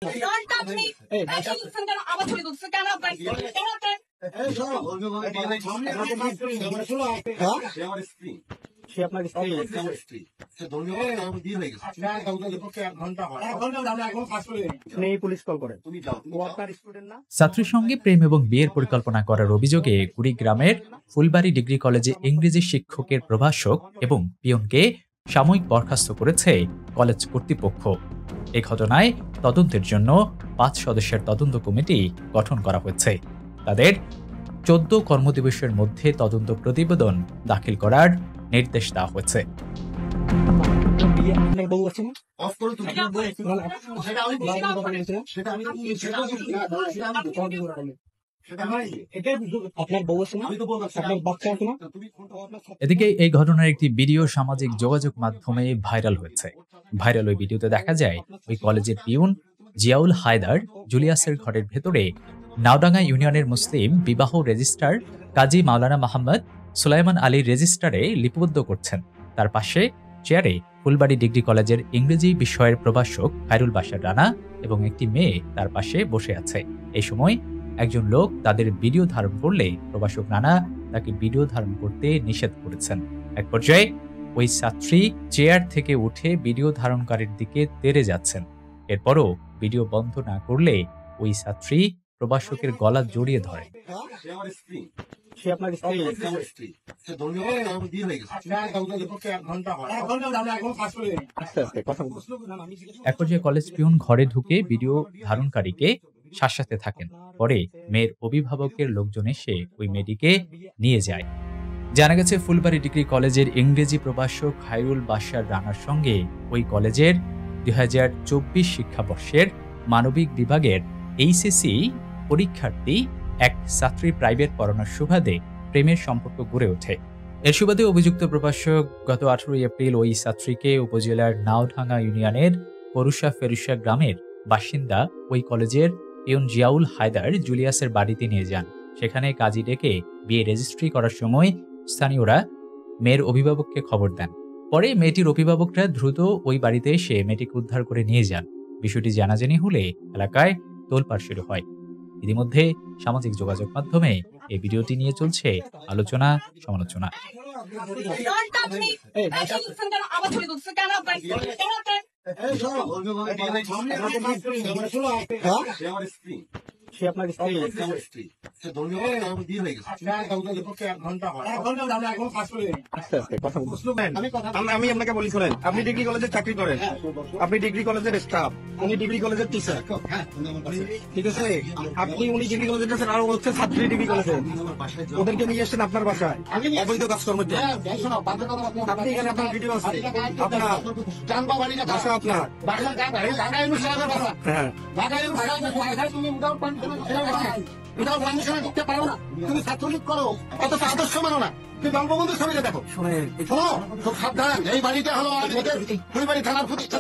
Don't touch me! আবার ছবি তুলছে কেন আপনার? কেন আপনার? সে আপনার স্ত্রী পুলিশ কল করে ছাত্রীর সঙ্গে প্রেম এবং বিয়ের পরিকল্পনা করার অভিযোগে কুড়িগ্রামের ফুলবাড়ী ডিগ্রি কলেজে ইংরেজি শিক্ষকের প্রভাষক এবং পিয়নকে সাময়িক বরখাস্ত করেছে কলেজ কর্তৃপক্ষ। এই ঘটনায় তদন্তের জন্য ৫ সদস্যের তদন্ত কমিটি গঠন করা হয়েছে। তাদের ১৪ কর্মদিবসের মধ্যে তদন্ত প্রতিবেদন দাখিল করার নির্দেশ দেওয়া হয়েছে। এদিকে এই ঘটনার একটি ভিডিও সামাজিক যোগাযোগ মাধ্যমে ভাইরাল হয়েছে। ভাইরাল ওই ভিডিওতে দেখা যায় ওই কলেজের পিউন জিয়াউল হায়দার জুলিয়াসের ঘরের ভেতরে নাওডাঙ্গা ইউনিয়নের মুসলিম বিবাহ রেজিস্ট্রার কাজী মাওলানা মোহাম্মদ সুলাইমান আলীর রেজিস্ট্রারে লিপিবদ্ধ করছেন। তার পাশে চেয়ারে ফুলবাড়ী ডিগ্রি কলেজের ইংরেজি বিষয়ের প্রভাষক খায়রুল বাশার রানা এবং একটি মেয়ে তার পাশে বসে আছে। এই সময় একজন লোক তাদের ভিডিও ধারণ করলে প্রভাষক রানা তাকে ভিডিও ধারণ করতে নিষেধ করেছেন। এক পর্যায়ে ওই ছাত্রী চেয়ার থেকে উঠে ভিডিও ধারণকারীর দিকে তেড়ে যাচ্ছেন। এরপরও ভিডিও বন্ধ না করলে ওই ছাত্রী প্রভাষকের গলা জড়িয়ে ধরে। এক পর্যায়ে কলেজ পিয়ন ঘরে ঢুকে ভিডিও ধারণকারীকে শাসাতে থাকেন। পরে মেয়ের অভিভাবকের লোকজন এসে ওই মেয়েটিকে নিয়ে যায়। জানা গেছে ফুলবাড়ী ডিগ্রি কলেজের ইংরেজি প্রভাষক খায়রুল বাশার রানার সঙ্গে ওই কলেজের ২০২৪ শিক্ষাবর্ষের মানবিক বিভাগের এইচএসসি পরীক্ষার্থী এক ছাত্রী প্রাইভেট পড়ানোর সুবাদে প্রেমের সম্পর্ক গড়ে ওঠে। এর সুবাদে অভিযুক্ত প্রভাষক গত ১৮ এপ্রিল ওই ছাত্রীকে উপজেলার নাওডাঙ্গা ইউনিয়নের পরুষা ফেরুষা গ্রামের বাসিন্দা ওই কলেজের পিয়ন জিয়াউল হায়দার জুলিয়াসের বাড়িতে নিয়ে যান। সেখানে কাজী ডেকে বিয়ে রেজিস্ট্রি করার সময় স্থানীয়রা মেয়ের অভিভাবককে খবর দেন। পরে মেয়েটির অভিভাবকরা দ্রুত ওই বাড়িতে এসে মেয়েটিকে উদ্ধার করে নিয়ে যান। বিষয়টি জানাজানি হলে এলাকায় তোলপাড় শুরু হয়। ইতিমধ্যে সামাজিক যোগাযোগ মাধ্যমে এই ভিডিওটি নিয়ে চলছে আলোচনা সমালোচনা। সে আপনার স্ত্রী আমি আপনাকে বলি শোনেন, আপনি ডিগ্রি কলেজে চাকরি করেন, আপনি ডিগ্রি কলেজের স্টাফ, উনি ডিগ্রি কলেজের টিচার, ঠিক আছে? আপনি উনি ডিগ্রি কলেজের টিচার আর হচ্ছে ছাত্রী ডিগ্রি কলেজে, ওদেরকে নিয়ে এসেছেন আপনার বাসায় অবৈধ কাজকর্ম। আপনি এখানে আপনার ভিডিও আছে, আপনার বাসা আপনার তুমি ছাত্রলীগ করো, অত আদর্শ মানো না। তুমি বঙ্গবন্ধুর ছবিটা দেখো, শোনো খুব সাবধান। এই বাড়িটা হলো থানার প্রতিষ্ঠা।